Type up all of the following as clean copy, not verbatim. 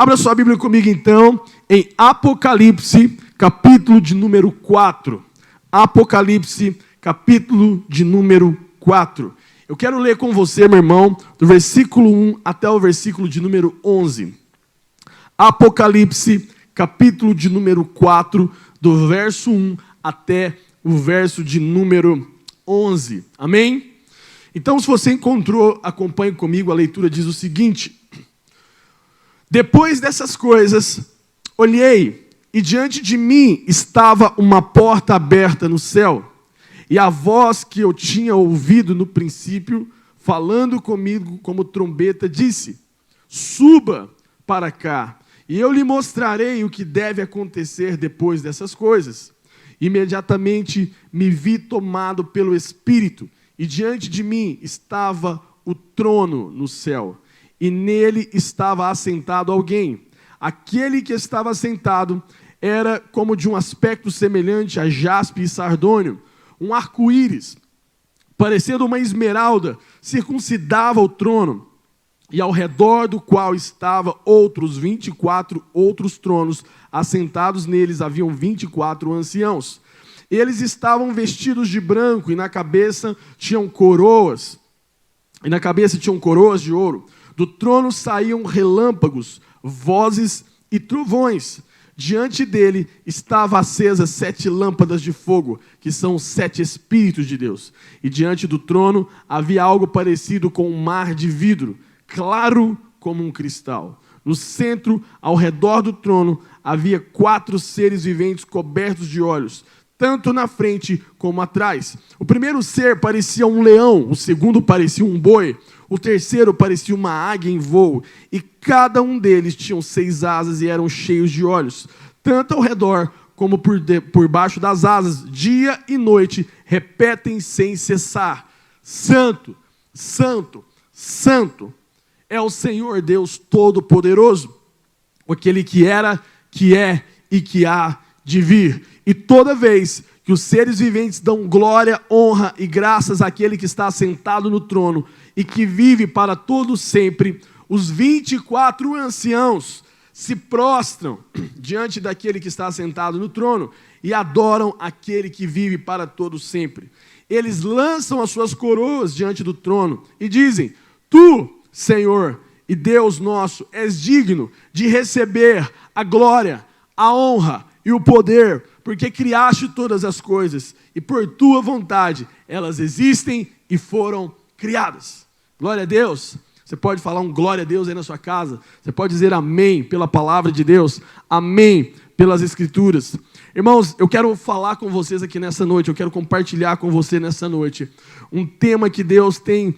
Abra sua Bíblia comigo então, em Apocalipse, capítulo de número 4. Apocalipse, capítulo de número 4. Eu quero ler com você, meu irmão, do versículo 1 até o versículo de número 11. Apocalipse, capítulo de número 4, do verso 1 até o verso de número 11. Amém? Então, se você encontrou, acompanhe comigo, a leitura diz o seguinte: depois dessas coisas, olhei, e diante de mim estava uma porta aberta no céu, e a voz que eu tinha ouvido no princípio, falando comigo como trombeta, disse: suba para cá, e eu lhe mostrarei o que deve acontecer depois dessas coisas. Imediatamente me vi tomado pelo Espírito, e diante de mim estava o trono no céu, e nele estava assentado alguém. Aquele que estava assentado era como de um aspecto semelhante a jaspe e sardônio, um arco-íris, parecendo uma esmeralda, circuncidava o trono, e ao redor do qual estava outros 24 outros tronos, assentados neles haviam 24 anciãos. Eles estavam vestidos de branco, e na cabeça tinham coroas de ouro. Do trono saíam relâmpagos, vozes e trovões. Diante dele estavam acesas 7 lâmpadas de fogo, que são os 7 Espíritos de Deus. E diante do trono havia algo parecido com um mar de vidro, claro como um cristal. No centro, ao redor do trono, havia 4 seres viventes cobertos de olhos, tanto na frente como atrás. O primeiro ser parecia um leão, o segundo parecia um boi, o terceiro parecia uma águia em voo, e cada um deles tinha 6 asas e eram cheios de olhos, tanto ao redor como por baixo das asas. Dia e noite repetem sem cessar: Santo, Santo, Santo é o Senhor Deus Todo-Poderoso, aquele que era, que é e que há de vir. E toda vez que os seres viventes dão glória, honra e graças àquele que está sentado no trono e que vive para todo sempre, os 24 anciãos se prostram diante daquele que está sentado no trono e adoram aquele que vive para todo sempre. Eles lançam as suas coroas diante do trono e dizem: Tu, Senhor e Deus nosso, és digno de receber a glória, a honra e o poder, porque criaste todas as coisas, e por tua vontade elas existem e foram criadas. Glória a Deus. Você pode falar um glória a Deus aí na sua casa. Você pode dizer amém pela palavra de Deus, amém pelas Escrituras. Irmãos, eu quero falar com vocês aqui nessa noite, eu quero compartilhar com você nessa noite um tema que Deus tem,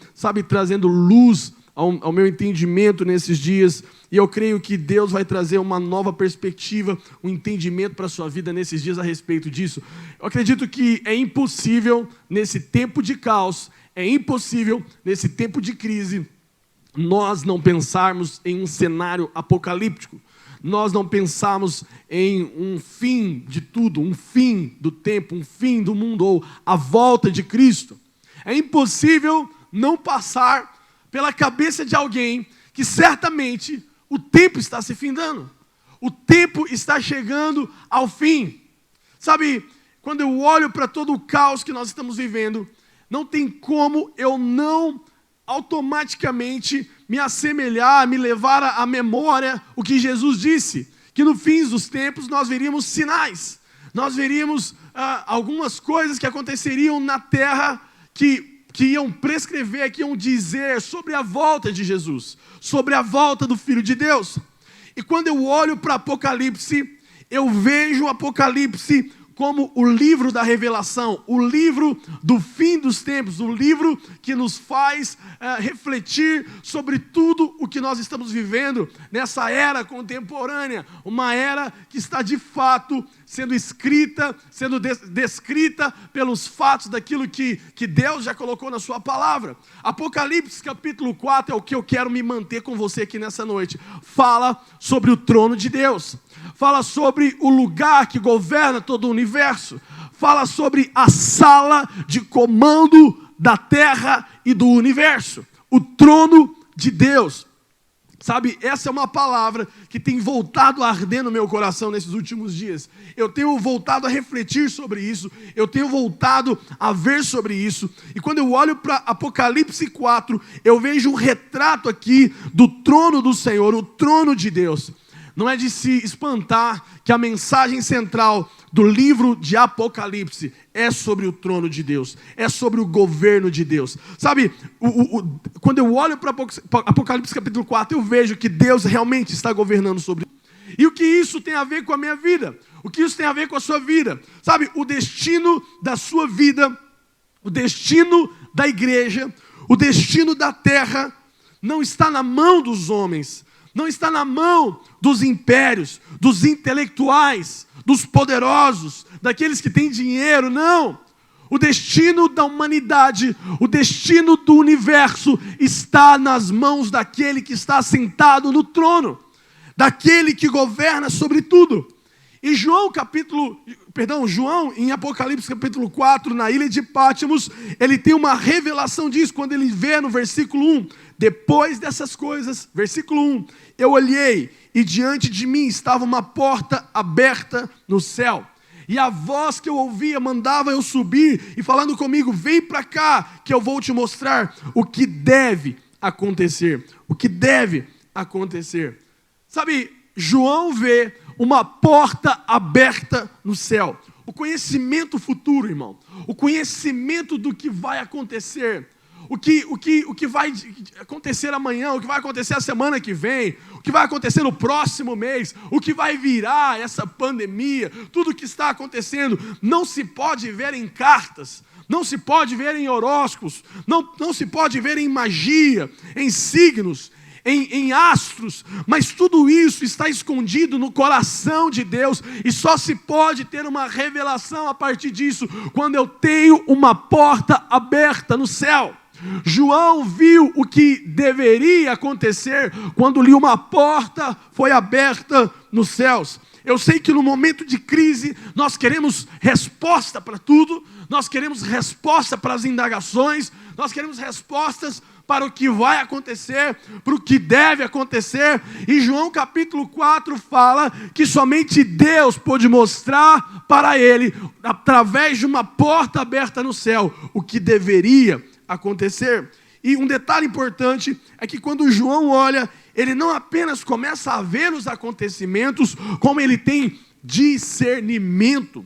trazendo luz ao meu entendimento nesses dias, e eu creio que Deus vai trazer uma nova perspectiva, um entendimento para a sua vida nesses dias a respeito disso. Eu acredito que é impossível, nesse tempo de caos, é impossível, nesse tempo de crise, nós não pensarmos em um cenário apocalíptico, nós não pensarmos em um fim de tudo, um fim do tempo, um fim do mundo, ou a volta de Cristo. É impossível não passar pela cabeça de alguém que certamente o tempo está se findando. O tempo está chegando ao fim. Sabe, quando eu olho para todo o caos que nós estamos vivendo, não tem como eu não automaticamente me assemelhar, me levar à memória o que Jesus disse, que no fim dos tempos nós veríamos sinais. Nós veríamos algumas coisas que aconteceriam na terra que iam prescrever, que iam dizer sobre a volta de Jesus, sobre a volta do Filho de Deus. E quando eu olho para Apocalipse, eu vejo o Apocalipse como o livro da revelação, o livro do fim dos tempos, o livro que nos faz refletir sobre tudo o que nós estamos vivendo nessa era contemporânea, uma era que está de fato sendo escrita, sendo descrita pelos fatos daquilo que Deus já colocou na sua palavra. Apocalipse capítulo 4 é o que eu quero me manter com você aqui nessa noite. Fala sobre o trono de Deus. Fala sobre o lugar que governa todo o universo. Fala sobre a sala de comando da terra e do universo. O trono de Deus. Sabe, essa é uma palavra que tem voltado a arder no meu coração nesses últimos dias. Eu tenho voltado a refletir sobre isso, eu tenho voltado a ver sobre isso. E quando eu olho para Apocalipse 4, eu vejo um retrato aqui do trono do Senhor, o trono de Deus. Não é de se espantar que a mensagem central do livro de Apocalipse é sobre o trono de Deus, é sobre o governo de Deus. Sabe, quando eu olho para Apocalipse capítulo 4, eu vejo que Deus realmente está governando sobre tudo. E o que isso tem a ver com a minha vida? O que isso tem a ver com a sua vida? Sabe, o destino da sua vida, o destino da igreja, o destino da terra, não está na mão dos homens, não está na mão dos impérios, dos intelectuais, dos poderosos, daqueles que têm dinheiro, não. O destino da humanidade, o destino do universo está nas mãos daquele que está sentado no trono, daquele que governa sobre tudo. E João em Apocalipse capítulo 4, na ilha de Pátimos, ele tem uma revelação disso, quando ele vê no versículo 1, depois dessas coisas, versículo 1, eu olhei e diante de mim estava uma porta aberta no céu. E a voz que eu ouvia mandava eu subir e falando comigo, vem para cá que eu vou te mostrar o que deve acontecer. O que deve acontecer. Sabe, João vê uma porta aberta no céu. O conhecimento futuro, irmão. O conhecimento do que vai acontecer. O que vai acontecer amanhã, o que vai acontecer a semana que vem, o que vai acontecer no próximo mês, o que vai virar essa pandemia, tudo o que está acontecendo, não se pode ver em cartas, não se pode ver em horóscopos, não se pode ver em magia, em signos, em astros, mas tudo isso está escondido no coração de Deus e só se pode ter uma revelação a partir disso, quando eu tenho uma porta aberta no céu. João viu o que deveria acontecer quando ali uma porta foi aberta nos céus. Eu sei que no momento de crise nós queremos resposta para tudo, nós queremos resposta para as indagações, nós queremos respostas para o que vai acontecer, para o que deve acontecer. E João capítulo 4 fala que somente Deus pôde mostrar para ele, através de uma porta aberta no céu, o que deveria acontecer. E um detalhe importante é que quando João olha, ele não apenas começa a ver os acontecimentos, como ele tem discernimento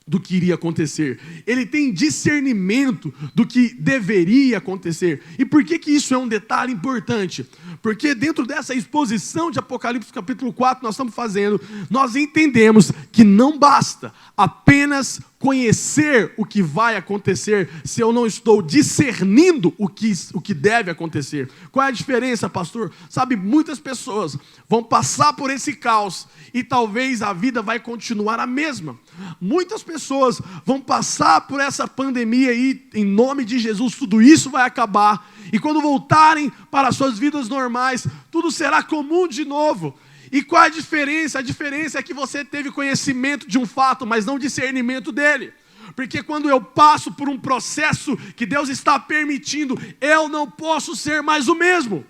do que iria acontecer. Ele tem discernimento do que deveria acontecer. E por que isso é um detalhe importante? Porque dentro dessa exposição de Apocalipse capítulo 4 nós estamos fazendo, nós entendemos que não basta apenas conhecer o que vai acontecer se eu não estou discernindo o que deve acontecer. Qual é a diferença, pastor? Sabe, muitas pessoas vão passar por esse caos e talvez a vida vai continuar a mesma. Muitas pessoas vão passar por essa pandemia e em nome de Jesus tudo isso vai acabar e quando voltarem para as suas vidas normais, tudo será comum de novo. E qual a diferença? A diferença é que você teve conhecimento de um fato, mas não discernimento dele. Porque quando eu passo por um processo que Deus está permitindo, eu não posso ser mais o mesmo.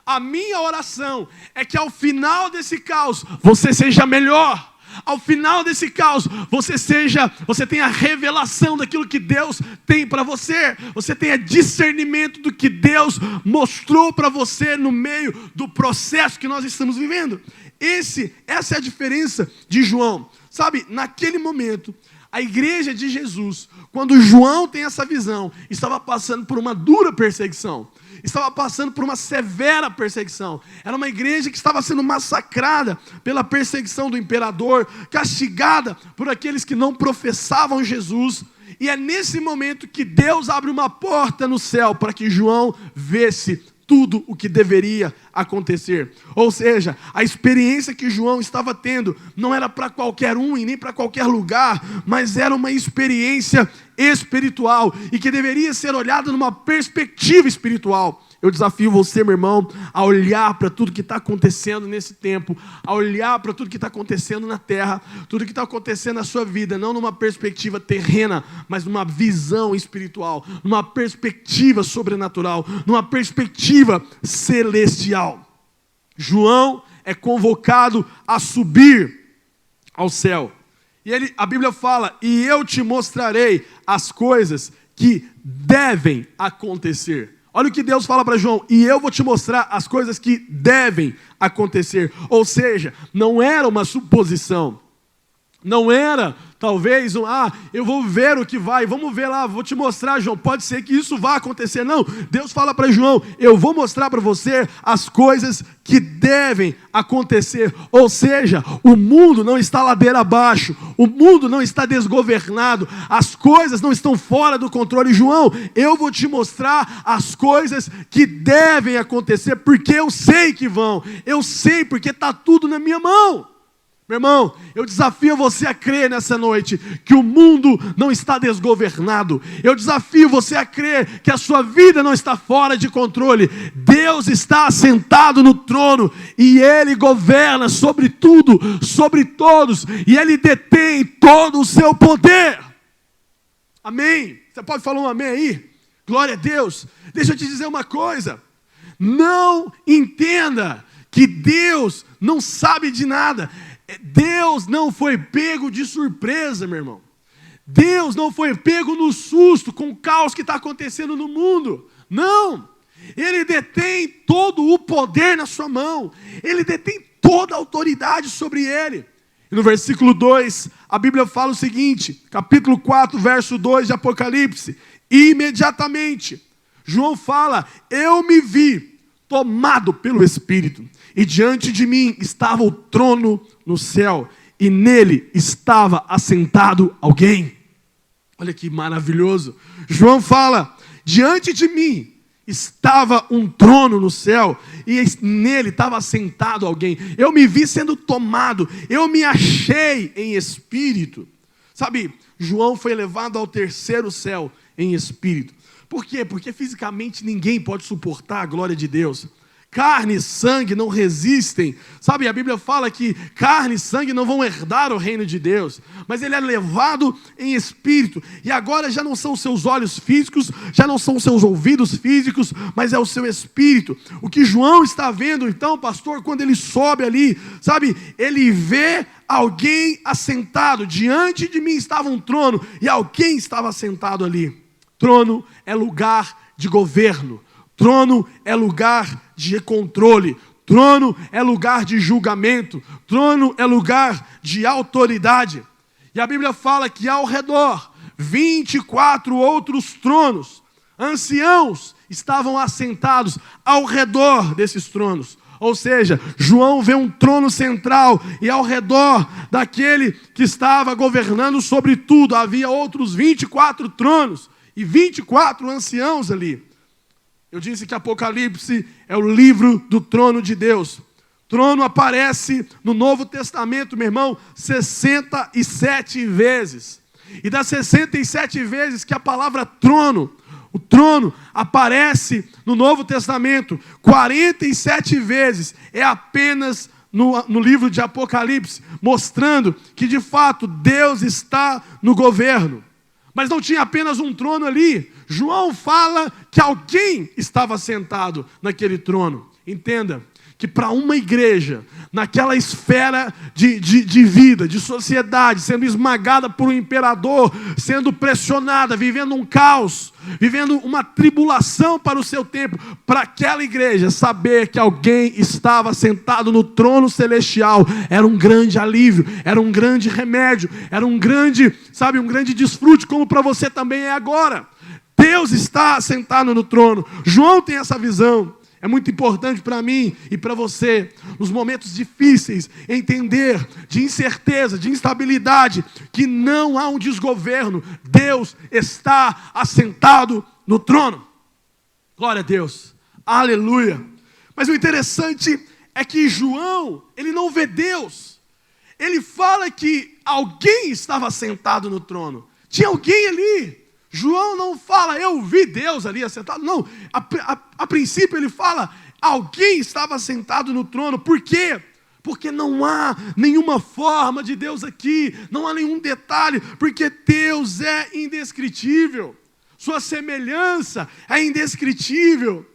A minha oração é que ao final desse caos, você seja melhor. Ao final desse caos, você tenha revelação daquilo que Deus tem para você. Você tenha discernimento do que Deus mostrou para você no meio do processo que nós estamos vivendo. Essa é a diferença de João. Sabe, naquele momento, a igreja de Jesus, quando João tem essa visão, estava passando por uma dura perseguição. Estava passando por uma severa perseguição. Era uma igreja que estava sendo massacrada pela perseguição do imperador, castigada por aqueles que não professavam Jesus. E é nesse momento que Deus abre uma porta no céu para que João visse tudo o que deveria acontecer. Ou seja, a experiência que João estava tendo não era para qualquer um e nem para qualquer lugar, mas era uma experiência espiritual e que deveria ser olhada numa perspectiva espiritual. Eu desafio você, meu irmão, a olhar para tudo que está acontecendo nesse tempo, a olhar para tudo que está acontecendo na terra, tudo que está acontecendo na sua vida, não numa perspectiva terrena, mas numa visão espiritual, numa perspectiva sobrenatural, numa perspectiva celestial. João é convocado a subir ao céu. E a Bíblia fala, e eu te mostrarei as coisas que devem acontecer. Olha o que Deus fala para João, e eu vou te mostrar as coisas que devem acontecer. Ou seja, não era uma suposição. Não era, talvez, eu vou ver o que vai, vamos ver lá, vou te mostrar, João, pode ser que isso vá acontecer. Não, Deus fala para João, eu vou mostrar para você as coisas que devem acontecer. Ou seja, o mundo não está ladeira abaixo, o mundo não está desgovernado, as coisas não estão fora do controle. João, eu vou te mostrar as coisas que devem acontecer, porque eu sei que vão, eu sei porque está tudo na minha mão. Meu irmão, eu desafio você a crer nessa noite que o mundo não está desgovernado. Eu desafio você a crer que a sua vida não está fora de controle. Deus está assentado no trono e Ele governa sobre tudo, sobre todos, e Ele detém todo o seu poder. Amém? Você pode falar um amém aí? Glória a Deus. Deixa eu te dizer uma coisa. Não entenda que Deus não sabe de nada. Deus não foi pego de surpresa, meu irmão. Deus não foi pego no susto com o caos que está acontecendo no mundo. Não. Ele detém todo o poder na sua mão. Ele detém toda a autoridade sobre ele. E no versículo 2, a Bíblia fala o seguinte, capítulo 4, verso 2 de Apocalipse. Imediatamente, João fala, eu me vi tomado pelo Espírito. E diante de mim estava o trono no céu, e nele estava assentado alguém. Olha que maravilhoso. João fala, diante de mim estava um trono no céu, e nele estava assentado alguém. Eu me vi sendo tomado, eu me achei em espírito. Sabe, João foi levado ao terceiro céu em espírito. Por quê? Porque fisicamente ninguém pode suportar a glória de Deus. Carne e sangue não resistem. Sabe, a Bíblia fala que carne e sangue não vão herdar o reino de Deus. Mas ele é levado em espírito. E agora já não são os seus olhos físicos, já não são os seus ouvidos físicos, mas é o seu espírito. O que João está vendo, então, pastor, quando ele sobe ali, sabe, ele vê alguém assentado. Diante de mim estava um trono e alguém estava assentado ali. Trono é lugar de governo. Trono é lugar de controle, trono é lugar de julgamento, trono é lugar de autoridade. E a Bíblia fala que ao redor, 24 outros tronos, anciãos, estavam assentados ao redor desses tronos. Ou seja, João vê um trono central e ao redor daquele que estava governando sobre tudo, havia outros 24 tronos e 24 anciãos ali. Eu disse que Apocalipse é o livro do trono de Deus. Trono aparece no Novo Testamento, meu irmão, 67 vezes. E das 67 vezes que a palavra trono, o trono aparece no Novo Testamento, 47 vezes é apenas no livro de Apocalipse, mostrando que de fato Deus está no governo. Mas não tinha apenas um trono ali. João fala que alguém estava sentado naquele trono. Entenda que para uma igreja, naquela esfera de vida, de sociedade, sendo esmagada por um imperador, sendo pressionada, vivendo um caos, vivendo uma tribulação para o seu tempo, para aquela igreja saber que alguém estava sentado no trono celestial, era um grande alívio, era um grande remédio, era um grande, sabe, um grande desfrute, como para você também é agora. Deus está sentado no trono. João tem essa visão. É muito importante para mim e para você, nos momentos difíceis, entender de incerteza, de instabilidade, que não há um desgoverno. Deus está assentado no trono. Glória a Deus. Aleluia. Mas o interessante é que João, ele não vê Deus. Ele fala que alguém estava sentado no trono. Tinha alguém ali. João não fala, eu vi Deus ali assentado. Não, a princípio ele fala, alguém estava sentado no trono. Por quê? Porque não há nenhuma forma de Deus aqui, não há nenhum detalhe, porque Deus é indescritível. Sua semelhança é indescritível.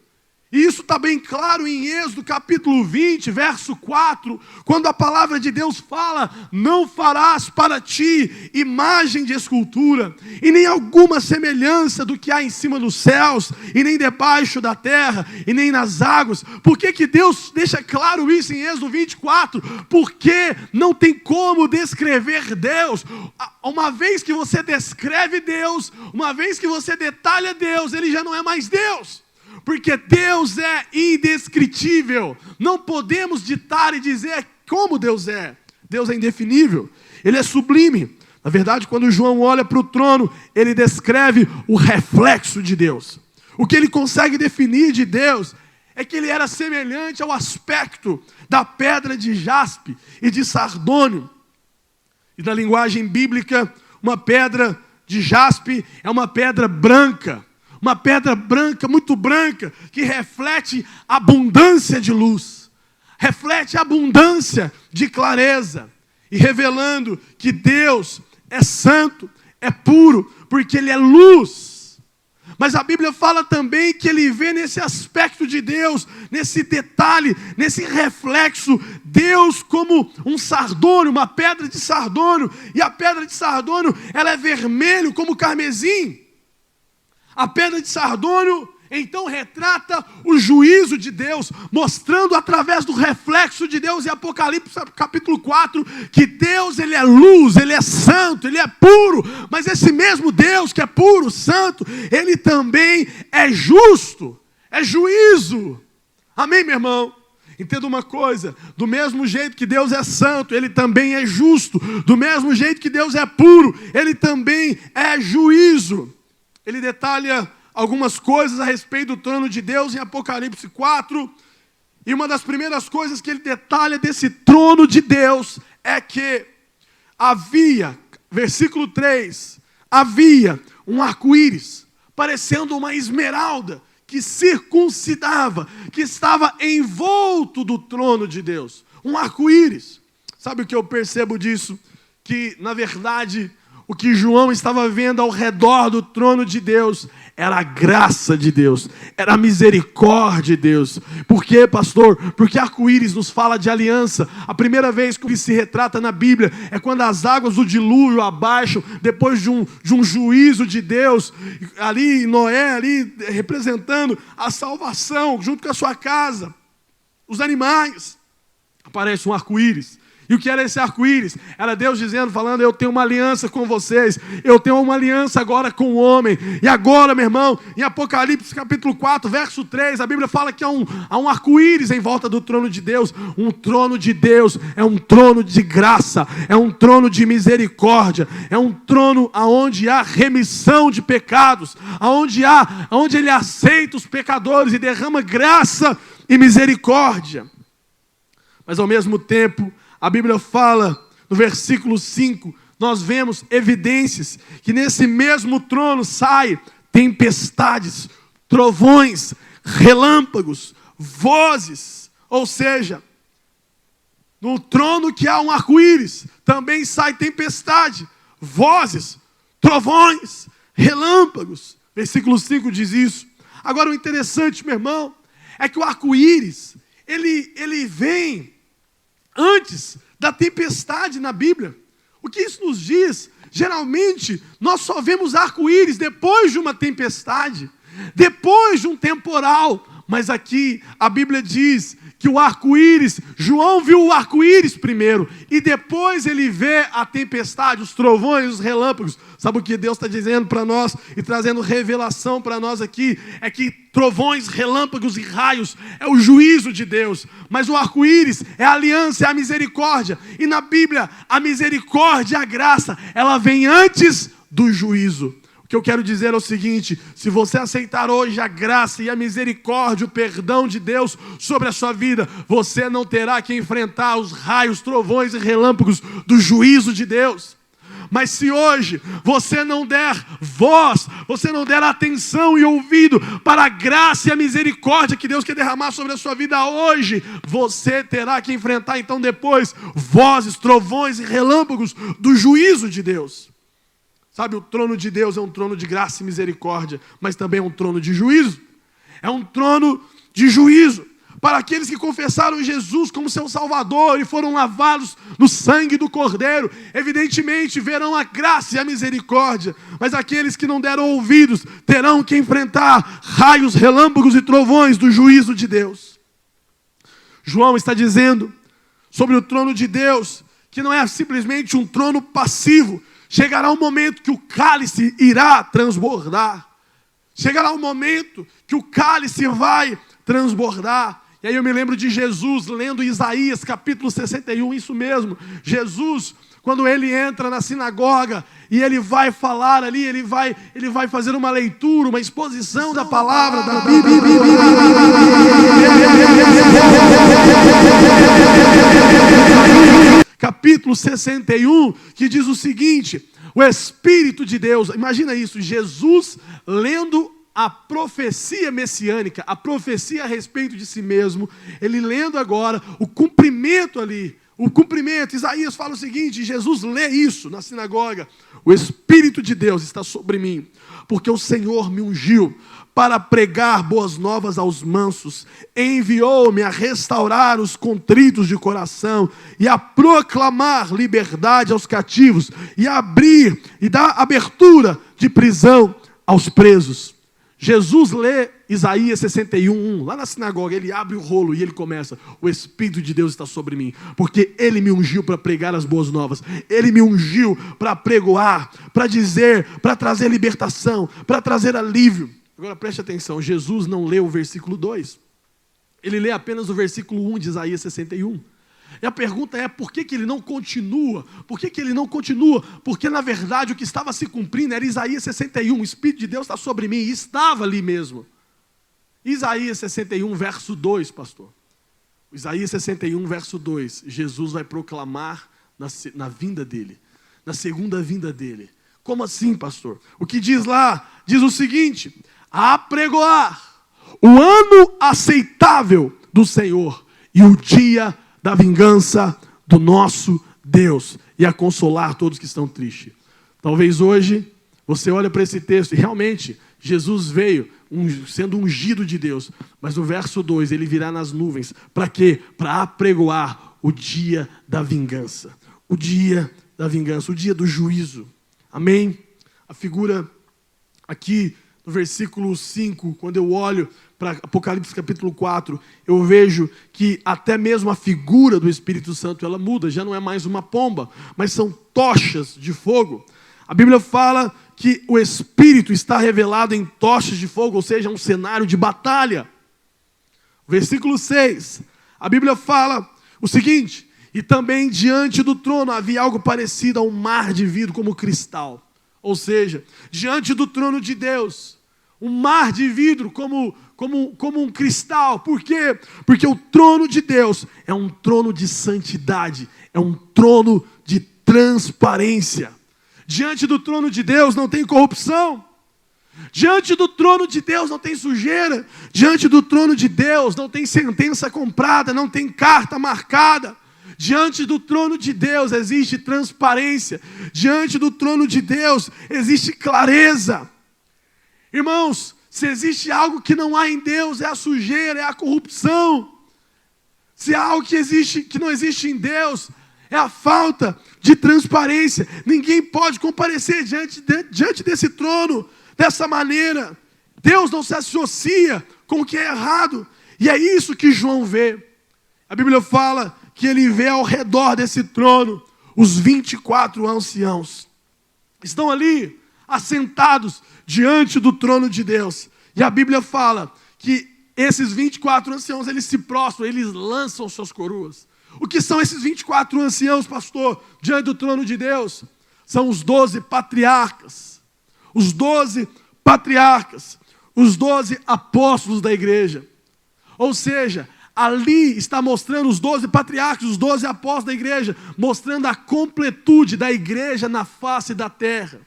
E isso está bem claro em Êxodo capítulo 20, verso 4, quando a palavra de Deus fala: não farás para ti imagem de escultura, e nem alguma semelhança do que há em cima dos céus, e nem debaixo da terra, e nem nas águas. Por que Deus deixa claro isso em Êxodo 24? Porque não tem como descrever Deus. Uma vez que você descreve Deus, uma vez que você detalha Deus, Ele já não é mais Deus. Porque Deus é indescritível. Não podemos ditar e dizer como Deus é. Deus é indefinível. Ele é sublime. Na verdade, quando João olha para o trono, ele descreve o reflexo de Deus. O que ele consegue definir de Deus é que ele era semelhante ao aspecto da pedra de jaspe e de sardônio. E na linguagem bíblica, uma pedra de jaspe é uma pedra branca. Uma pedra branca, muito branca, que reflete abundância de luz, reflete abundância de clareza, e revelando que Deus é santo, é puro, porque Ele é luz. Mas a Bíblia fala também que Ele vê nesse aspecto de Deus, nesse detalhe, nesse reflexo, Deus como um sardônio, uma pedra de sardônio, e a pedra de sardônio, ela é vermelho como carmesim. A pedra de sardônio, então, retrata o juízo de Deus, mostrando através do reflexo de Deus em Apocalipse capítulo 4, que Deus, Ele é luz, Ele é santo, Ele é puro, mas esse mesmo Deus que é puro, santo, Ele também é justo, é juízo. Amém, meu irmão? Entenda uma coisa: do mesmo jeito que Deus é santo, Ele também é justo. Do mesmo jeito que Deus é puro, Ele também é juízo. Ele detalha algumas coisas a respeito do trono de Deus em Apocalipse 4. E uma das primeiras coisas que ele detalha desse trono de Deus é que havia, versículo 3, havia um arco-íris, parecendo uma esmeralda, que circuncidava, que estava envolto do trono de Deus. Um arco-íris. Sabe o que eu percebo disso? Que, na verdade, o que João estava vendo ao redor do trono de Deus era a graça de Deus, era a misericórdia de Deus. Por quê, pastor? Porque arco-íris nos fala de aliança. A primeira vez que se retrata na Bíblia é quando as águas do dilúvio abaixam, depois de um juízo de Deus, ali Noé, ali representando a salvação, junto com a sua casa, os animais, aparece um arco-íris. E o que era esse arco-íris? Era Deus dizendo, falando: eu tenho uma aliança com vocês, eu tenho uma aliança agora com o homem. E agora, meu irmão, em Apocalipse capítulo 4, verso 3, a Bíblia fala que há um arco-íris em volta do trono de Deus. Um trono de Deus é um trono de graça, é um trono de misericórdia, é um trono onde há remissão de pecados, onde Ele aceita os pecadores e derrama graça e misericórdia. Mas ao mesmo tempo, a Bíblia fala, no versículo 5, nós vemos evidências que nesse mesmo trono saem tempestades, trovões, relâmpagos, vozes. Ou seja, no trono que há um arco-íris, também sai tempestade, vozes, trovões, relâmpagos. Versículo 5 diz isso. Agora o interessante, meu irmão, é que o arco-íris, ele vem antes da tempestade na Bíblia. O que isso nos diz? Geralmente, nós só vemos arco-íris depois de uma tempestade, depois de um temporal. Mas aqui a Bíblia diz que o arco-íris, João viu o arco-íris primeiro, e depois ele vê a tempestade, os trovões, os relâmpagos. Sabe o que Deus está dizendo para nós e trazendo revelação para nós aqui? É que trovões, relâmpagos e raios é o juízo de Deus, mas o arco-íris é a aliança, é a misericórdia. E na Bíblia, a misericórdia e a graça, ela vem antes do juízo. O que eu quero dizer é o seguinte: se você aceitar hoje a graça e a misericórdia, o perdão de Deus sobre a sua vida, você não terá que enfrentar os raios, trovões e relâmpagos do juízo de Deus. Mas se hoje você não der voz, você não der atenção e ouvido para a graça e a misericórdia que Deus quer derramar sobre a sua vida hoje, você terá que enfrentar então depois vozes, trovões e relâmpagos do juízo de Deus. Sabe, o trono de Deus é um trono de graça e misericórdia, mas também é um trono de juízo. É um trono de juízo. Para aqueles que confessaram Jesus como seu Salvador e foram lavados no sangue do Cordeiro, evidentemente verão a graça e a misericórdia. Mas aqueles que não deram ouvidos terão que enfrentar raios, relâmpagos e trovões do juízo de Deus. João está dizendo sobre o trono de Deus que não é simplesmente um trono passivo. Chegará um momento que o cálice irá transbordar. Chegará um momento que o cálice vai transbordar. E aí eu me lembro de Jesus lendo Isaías capítulo 61, isso mesmo. Jesus, quando ele entra na sinagoga e ele vai falar ali, ele vai fazer uma leitura, uma exposição da palavra da Bíblia. Capítulo 61, que diz o seguinte: o Espírito de Deus, imagina isso, Jesus lendo a profecia messiânica, a profecia a respeito de si mesmo, ele lendo agora o cumprimento ali, Isaías fala o seguinte, Jesus lê isso na sinagoga: o Espírito de Deus está sobre mim, porque o Senhor me ungiu para pregar boas novas aos mansos, enviou-me a restaurar os contritos de coração, e a proclamar liberdade aos cativos, e abrir, e dar abertura de prisão aos presos. Jesus lê Isaías 61, lá na sinagoga, ele abre o rolo e ele começa: o Espírito de Deus está sobre mim, porque ele me ungiu para pregar as boas novas, ele me ungiu para pregoar, para dizer, para trazer libertação, para trazer alívio. Agora preste atenção, Jesus não lê o versículo 2, ele lê apenas o versículo 1 de Isaías 61. E a pergunta é, por que ele não continua? Por que ele não continua? Porque na verdade o que estava se cumprindo era Isaías 61, o Espírito de Deus está sobre mim, e estava ali mesmo. Isaías 61, verso 2, pastor. Isaías 61, verso 2, Jesus vai proclamar na vinda dele, na segunda vinda dele. Como assim, pastor? O que diz lá? Diz o seguinte: a apregoar o ano aceitável do Senhor e o dia da vingança do nosso Deus, e a consolar todos que estão tristes. Talvez hoje você olhe para esse texto e realmente Jesus veio sendo ungido de Deus, mas no verso 2 ele virá nas nuvens. Para quê? Para apregoar o dia da vingança. O dia da vingança, o dia do juízo. Amém? A figura aqui no versículo 5, quando eu olho para Apocalipse capítulo 4, eu vejo que até mesmo a figura do Espírito Santo, ela muda, já não é mais uma pomba, mas são tochas de fogo. A Bíblia fala que o Espírito está revelado em tochas de fogo, ou seja, um cenário de batalha. Versículo 6, a Bíblia fala o seguinte: e também diante do trono havia algo parecido a um mar de vidro como cristal. Ou seja, diante do trono de Deus, um mar de vidro como um cristal. Por quê? Porque o trono de Deus é um trono de santidade, é um trono de transparência. Diante do trono de Deus não tem corrupção. Diante do trono de Deus não tem sujeira. Diante do trono de Deus não tem sentença comprada, não tem carta marcada. Diante do trono de Deus existe transparência. Diante do trono de Deus existe clareza. Irmãos, se existe algo que não há em Deus, é a sujeira, é a corrupção. Se há algo que não existe em Deus, é a falta de transparência. Ninguém pode comparecer diante desse trono dessa maneira. Deus não se associa com o que é errado. E é isso que João vê. A Bíblia fala que ele vê ao redor desse trono os 24 anciãos. Estão ali assentados diante do trono de Deus. E a Bíblia fala que esses 24 anciãos, eles se prostram, eles lançam suas coroas. O que são esses 24 anciãos, pastor, diante do trono de Deus? São os 12 patriarcas. Os 12 patriarcas. Os 12 apóstolos da igreja. Ou seja, ali está mostrando os 12 patriarcas, os 12 apóstolos da igreja, mostrando a completude da igreja na face da terra.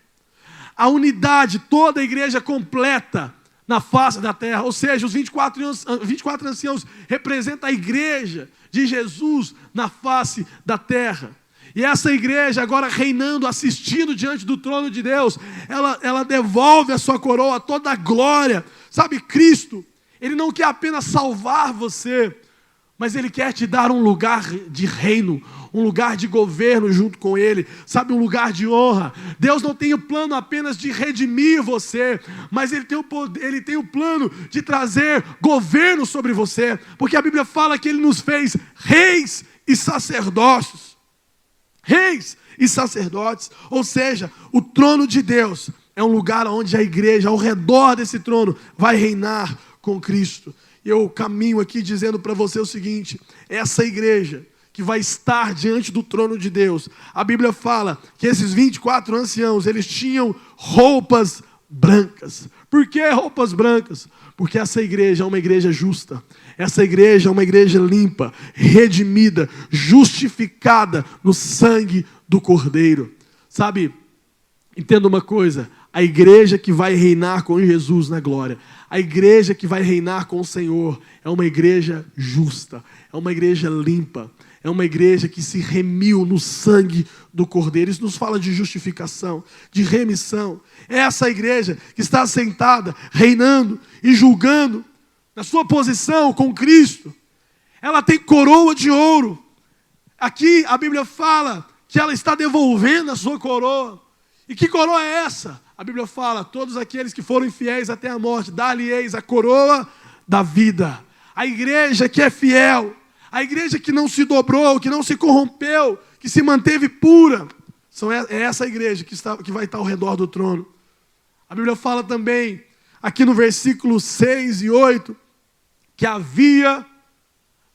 A unidade, toda a igreja completa na face da terra. Ou seja, os 24 anciãos representam a igreja de Jesus na face da terra. E essa igreja agora reinando, assistindo diante do trono de Deus, ela devolve a sua coroa, toda a glória. Sabe, Cristo, Ele não quer apenas salvar você, mas Ele quer te dar um lugar de reino, um lugar de governo junto com Ele, sabe, um lugar de honra. Deus não tem o plano apenas de redimir você, mas Ele tem o plano de trazer governo sobre você, porque a Bíblia fala que Ele nos fez reis e sacerdócios. Reis e sacerdotes, ou seja, o trono de Deus é um lugar onde a igreja, ao redor desse trono, vai reinar com Cristo. E eu caminho aqui dizendo para você o seguinte: essa igreja que vai estar diante do trono de Deus, a Bíblia fala que esses 24 anciãos, eles tinham roupas brancas. Por que roupas brancas? Porque essa igreja é uma igreja justa. Essa igreja é uma igreja limpa, redimida, justificada no sangue do Cordeiro. Sabe, entenda uma coisa: a igreja que vai reinar com Jesus na glória, a igreja que vai reinar com o Senhor, é uma igreja justa, é uma igreja limpa, é uma igreja que se remiu no sangue do Cordeiro. Isso nos fala de justificação, de remissão. É essa igreja que está sentada, reinando e julgando na sua posição com Cristo. Ela tem coroa de ouro. Aqui a Bíblia fala que ela está devolvendo a sua coroa. E que coroa é essa? A Bíblia fala: todos aqueles que foram infiéis até a morte, dá-lhe-eis a coroa da vida. A igreja que é fiel, a igreja que não se dobrou, que não se corrompeu, que se manteve pura, é essa igreja que vai estar ao redor do trono. A Bíblia fala também, aqui no versículo 6 e 8, que havia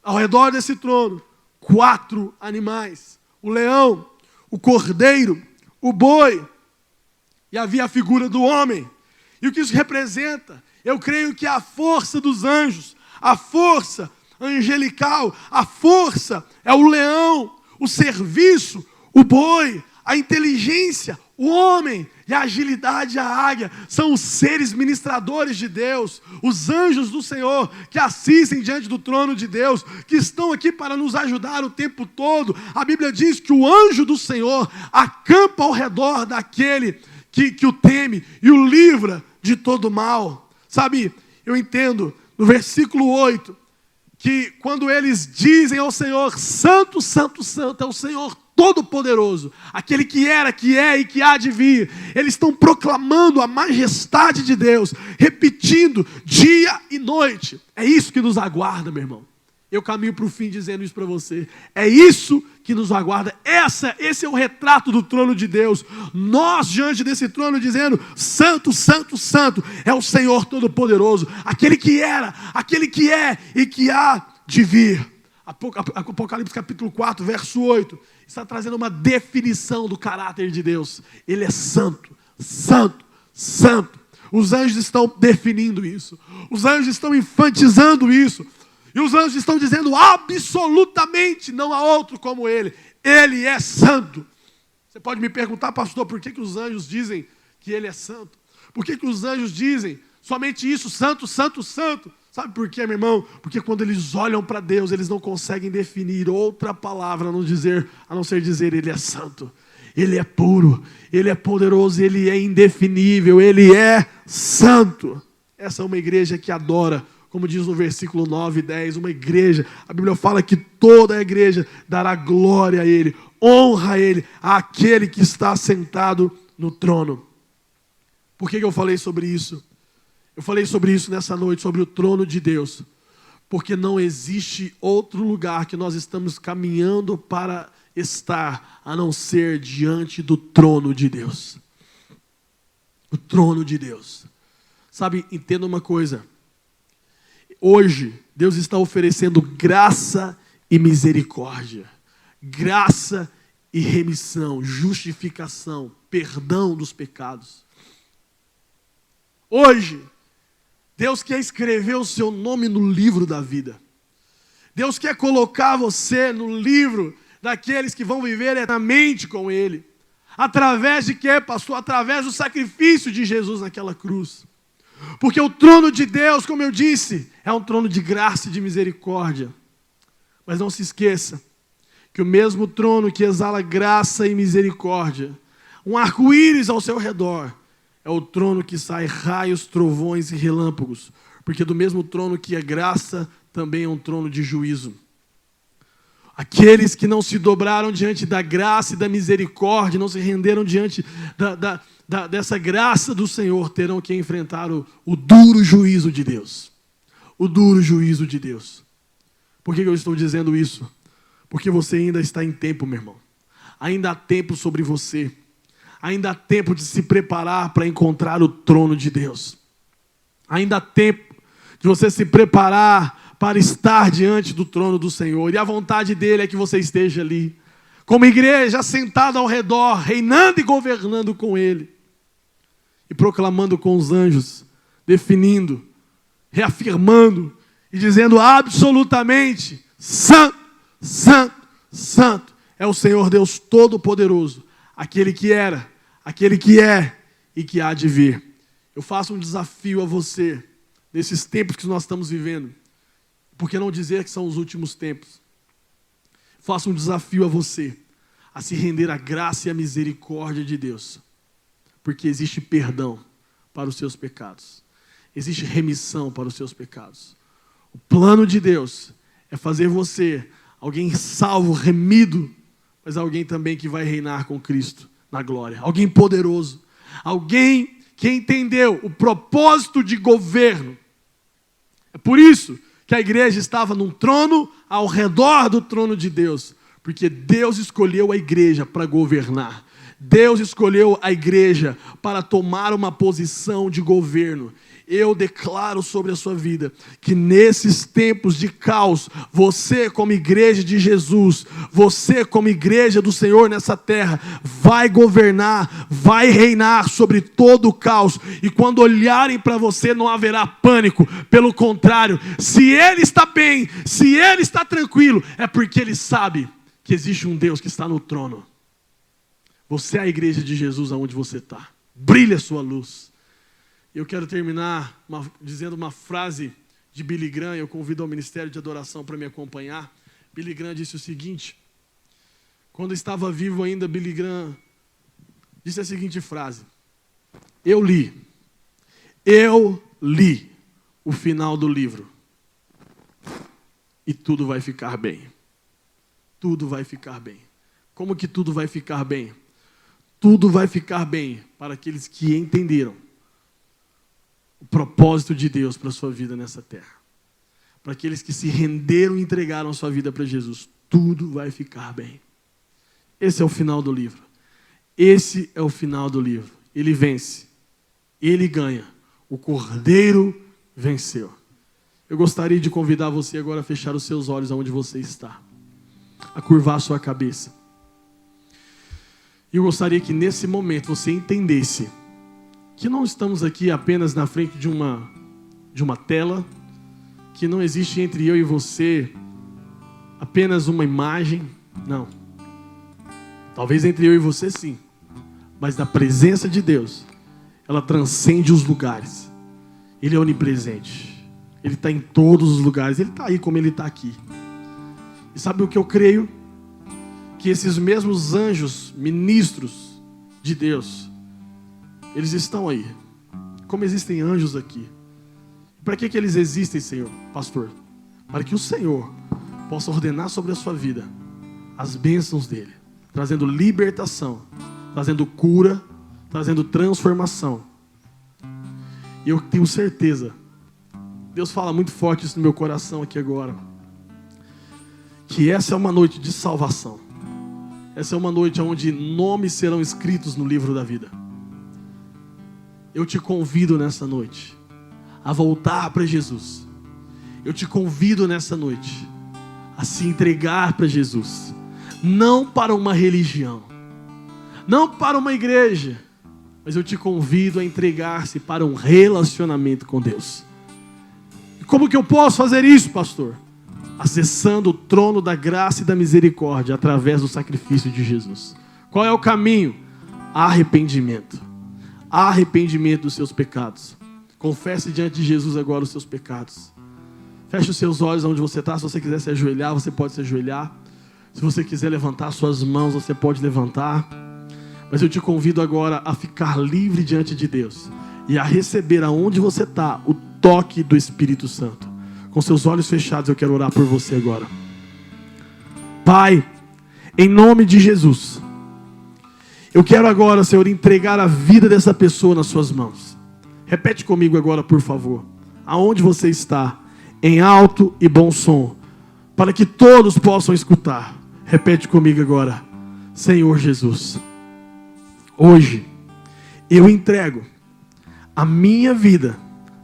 ao redor desse trono 4 animais: o leão, o cordeiro, o boi, e havia a figura do homem. E o que isso representa? Eu creio que a força dos anjos, a força angelical, a força é o leão, o serviço, o boi, a inteligência, o homem e a agilidade, a águia. São os seres ministradores de Deus, os anjos do Senhor que assistem diante do trono de Deus, que estão aqui para nos ajudar o tempo todo. A Bíblia diz que o anjo do Senhor acampa ao redor daquele que o teme e o livra de todo mal. Sabe, eu entendo no versículo 8, que quando eles dizem ao Senhor: Santo, Santo, Santo é o Senhor Todo-Poderoso, aquele que era, que é e que há de vir, eles estão proclamando a majestade de Deus, repetindo dia e noite. É isso que nos aguarda, meu irmão. Eu caminho para o fim dizendo isso para você. É isso que nos aguarda. Esse é o retrato do trono de Deus. Nós diante desse trono dizendo: Santo, Santo, Santo é o Senhor Todo-Poderoso, aquele que era, aquele que é e que há de vir. Apocalipse capítulo 4, verso 8, está trazendo uma definição do caráter de Deus. Ele é santo, santo, santo. Os anjos estão definindo isso. Os anjos estão enfatizando isso. E os anjos estão dizendo: absolutamente não há outro como Ele. Ele é santo. Você pode me perguntar: pastor, por que os anjos dizem que Ele é santo? Por que os anjos dizem somente isso, santo, santo, santo? Sabe por quê, meu irmão? Porque quando eles olham para Deus, eles não conseguem definir outra palavra a não ser dizer: Ele é santo, Ele é puro, Ele é poderoso, Ele é indefinível, Ele é santo. Essa é uma igreja que adora, como diz no versículo 9 e 10, uma igreja, a Bíblia fala que toda a igreja dará glória a Ele, honra a Ele, àquele que está sentado no trono. Por que eu falei sobre isso? Eu falei sobre isso nessa noite, sobre o trono de Deus, porque não existe outro lugar que nós estamos caminhando para estar, a não ser diante do trono de Deus. O trono de Deus. Sabe, entenda uma coisa. Hoje, Deus está oferecendo graça e misericórdia. Graça e remissão, justificação, perdão dos pecados. Hoje, Deus quer escrever o seu nome no livro da vida. Deus quer colocar você no livro daqueles que vão viver eternamente com Ele. Através de quê, pastor? Através do sacrifício de Jesus naquela cruz. Porque o trono de Deus, como eu disse, é um trono de graça e de misericórdia. Mas não se esqueça que o mesmo trono que exala graça e misericórdia, um arco-íris ao seu redor, é o trono que sai raios, trovões e relâmpagos. Porque do mesmo trono que é graça, também é um trono de juízo. Aqueles que não se dobraram diante da graça e da misericórdia, não se renderam diante dessa graça do Senhor, terão que enfrentar o duro juízo de Deus. O duro juízo de Deus. Por que eu estou dizendo isso? Porque você ainda está em tempo, meu irmão. Ainda há tempo sobre você. Ainda há tempo de se preparar para encontrar o trono de Deus. Ainda há tempo de você se preparar para estar diante do trono do Senhor. E a vontade dele é que você esteja ali, como igreja, sentada ao redor, reinando e governando com ele. E proclamando com os anjos, definindo, reafirmando e dizendo absolutamente: Santo, Santo, Santo é o Senhor Deus Todo-Poderoso, aquele que era, aquele que é e que há de vir. Eu faço um desafio a você, nesses tempos que nós estamos vivendo. Por que não dizer que são os últimos tempos? Faço um desafio a você, a se render à graça e à misericórdia de Deus. Porque existe perdão para os seus pecados. Existe remissão para os seus pecados. O plano de Deus é fazer você alguém salvo, remido, mas alguém também que vai reinar com Cristo na glória. Alguém poderoso. Alguém que entendeu o propósito de governo. É por isso que a igreja estava num trono ao redor do trono de Deus, porque Deus escolheu a igreja para governar. Deus escolheu a igreja para tomar uma posição de governo. Eu declaro sobre a sua vida que nesses tempos de caos, você como igreja de Jesus, você como igreja do Senhor nessa terra, vai governar, vai reinar sobre todo o caos. E quando olharem para você não haverá pânico, pelo contrário, se Ele está bem, se Ele está tranquilo, é porque Ele sabe que existe um Deus que está no trono. Você é a igreja de Jesus aonde você está. Brilha a sua luz. Eu quero terminar dizendo uma frase de Billy Graham. Eu convido ao Ministério de Adoração para me acompanhar. Billy Graham disse o seguinte: quando estava vivo ainda, Billy Graham disse a seguinte frase: eu li o final do livro e tudo vai ficar bem. Tudo vai ficar bem. Como que tudo vai ficar bem? Tudo vai ficar bem para aqueles que entenderam o propósito de Deus para a sua vida nessa terra. Para aqueles que se renderam e entregaram a sua vida para Jesus. Tudo vai ficar bem. Esse é o final do livro. Esse é o final do livro. Ele vence. Ele ganha. O Cordeiro venceu. Eu gostaria de convidar você agora a fechar os seus olhos aonde você está. A curvar a sua cabeça. E eu gostaria que nesse momento você entendesse que não estamos aqui apenas na frente de uma tela, que não existe entre eu e você apenas uma imagem, não. Talvez entre eu e você sim, mas da presença de Deus, ela transcende os lugares. Ele é onipresente, Ele está em todos os lugares, Ele está aí como Ele está aqui. E sabe o que eu creio? Que esses mesmos anjos, ministros de Deus, eles estão aí, como existem anjos aqui. Para que eles existem, Senhor, pastor? Para que o Senhor possa ordenar sobre a sua vida as bênçãos dEle, trazendo libertação, trazendo cura, trazendo transformação. E eu tenho certeza, Deus fala muito forte isso no meu coração aqui agora, que essa é uma noite de salvação. Essa é uma noite onde nomes serão escritos no livro da vida. Eu te convido nessa noite a voltar para Jesus. Eu te convido nessa noite a se entregar para Jesus. Não para uma religião, não para uma igreja, mas eu te convido a entregar-se para um relacionamento com Deus. E como que eu posso fazer isso, pastor? Acessando o trono da graça e da misericórdia através do sacrifício de Jesus. Qual é o caminho? Arrependimento. Arrependimento dos seus pecados. Confesse diante de Jesus agora os seus pecados. Feche os seus olhos onde você está. Se você quiser se ajoelhar, você pode se ajoelhar. Se você quiser levantar suas mãos, você pode levantar. Mas eu te convido agora a ficar livre diante de Deus e a receber aonde você está o toque do Espírito Santo. Com seus olhos fechados, eu quero orar por você agora. Pai, em nome de Jesus, eu quero agora, Senhor, entregar a vida dessa pessoa nas suas mãos. Repete comigo agora, por favor. Aonde você está, em alto e bom som, para que todos possam escutar. Repete comigo agora. Senhor Jesus, hoje eu entrego a minha vida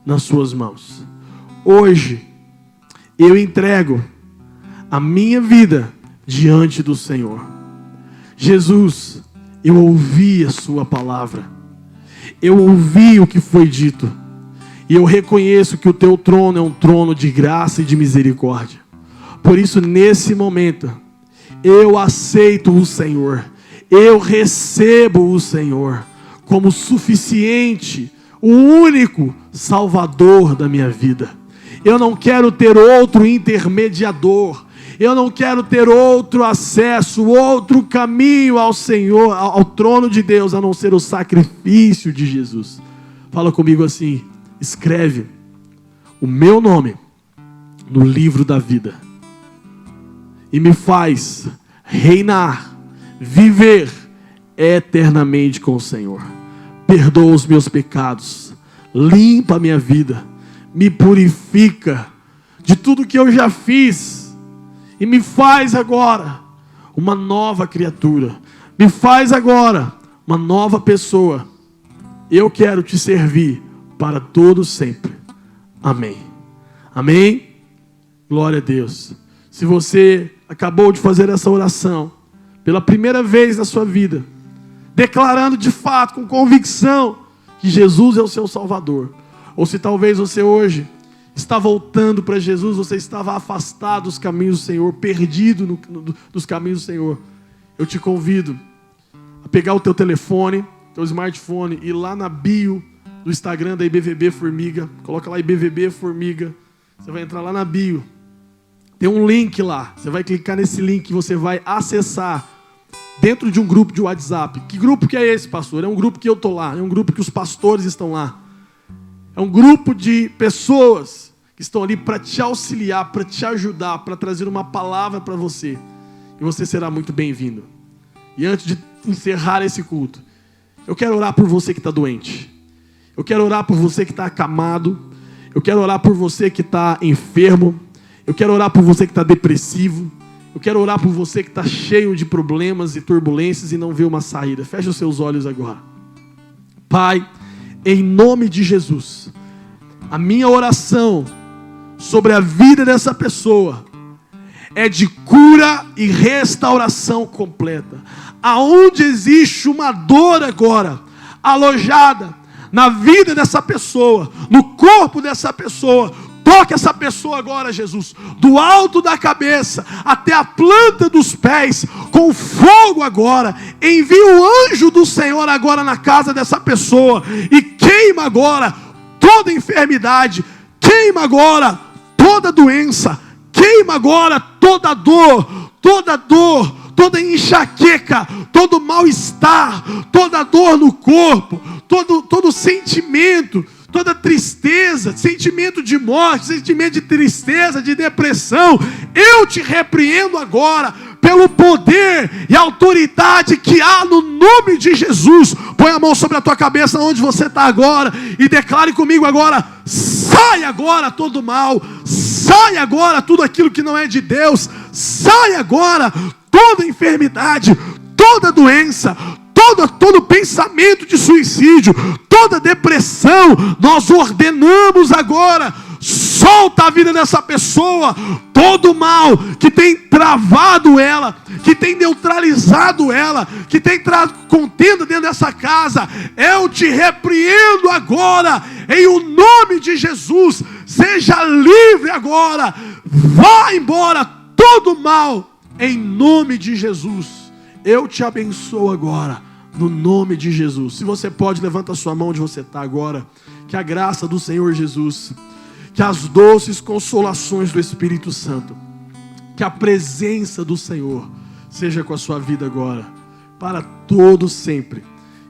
nas suas mãos. Hoje eu entrego a minha vida diante do Senhor. Jesus, eu ouvi a sua palavra. Eu ouvi o que foi dito. E eu reconheço que o teu trono é um trono de graça e de misericórdia. Por isso, nesse momento, eu aceito o Senhor. Eu recebo o Senhor como suficiente, o único Salvador da minha vida. Eu não quero ter outro intermediador. Eu não quero ter outro acesso, outro caminho ao Senhor, ao trono de Deus, a não ser o sacrifício de Jesus. Fala comigo assim: escreve o meu nome no livro da vida e me faz reinar, viver eternamente com o Senhor. Perdoa os meus pecados, limpa a minha vida, me purifica de tudo que eu já fiz e me faz agora uma nova criatura, me faz agora uma nova pessoa. Eu quero te servir para todo sempre. Amém. Amém? Glória a Deus. Se você acabou de fazer essa oração pela primeira vez na sua vida, declarando de fato, com convicção, que Jesus é o seu Salvador, ou se talvez você hoje está voltando para Jesus, você estava afastado dos caminhos do Senhor, perdido dos caminhos do Senhor, eu te convido a pegar o teu telefone, teu smartphone, e ir lá na bio do Instagram da IBVB Formiga, coloca lá IBVB Formiga, você vai entrar lá na bio, tem um link lá, você vai clicar nesse link e você vai acessar dentro de um grupo de WhatsApp. Que grupo que é esse, pastor? É um grupo que eu estou lá, é um grupo que os pastores estão lá. É um grupo de pessoas que estão ali para te auxiliar, para te ajudar, para trazer uma palavra para você. E você será muito bem-vindo. E antes de encerrar esse culto, eu quero orar por você que está doente. Eu quero orar por você que está acamado. Eu quero orar por você que está enfermo. Eu quero orar por você que está depressivo. Eu quero orar por você que está cheio de problemas e turbulências e não vê uma saída. Feche os seus olhos agora. Pai, em nome de Jesus, a minha oração sobre a vida dessa pessoa é de cura e restauração completa. Aonde existe uma dor agora, alojada na vida dessa pessoa, no corpo dessa pessoa, toque essa pessoa agora, Jesus, do alto da cabeça até a planta dos pés, com fogo agora. Envia o anjo do Senhor agora na casa dessa pessoa e queima agora toda enfermidade, queima agora toda doença, queima agora toda dor, toda enxaqueca, todo mal-estar, toda dor no corpo, todo sentimento, toda tristeza, sentimento de morte, sentimento de tristeza, de depressão. Eu te repreendo agora pelo poder e autoridade que há no nome de Jesus. Põe a mão sobre a tua cabeça onde você está agora e declare comigo agora: sai agora todo mal, sai agora tudo aquilo que não é de Deus, sai agora toda enfermidade, toda doença, todo pensamento de suicídio, toda depressão. Nós ordenamos agora: solta a vida dessa pessoa. Todo mal que tem travado ela, que tem neutralizado ela, que tem trazido contenda dentro dessa casa, eu te repreendo agora, em o nome de Jesus. Seja livre agora, vá embora todo mal, em nome de Jesus. Eu te abençoo agora, no nome de Jesus. Se você pode, levanta a sua mão onde você está agora. Que a graça do Senhor Jesus, que as doces consolações do Espírito Santo, que a presença do Senhor seja com a sua vida agora, para todo sempre.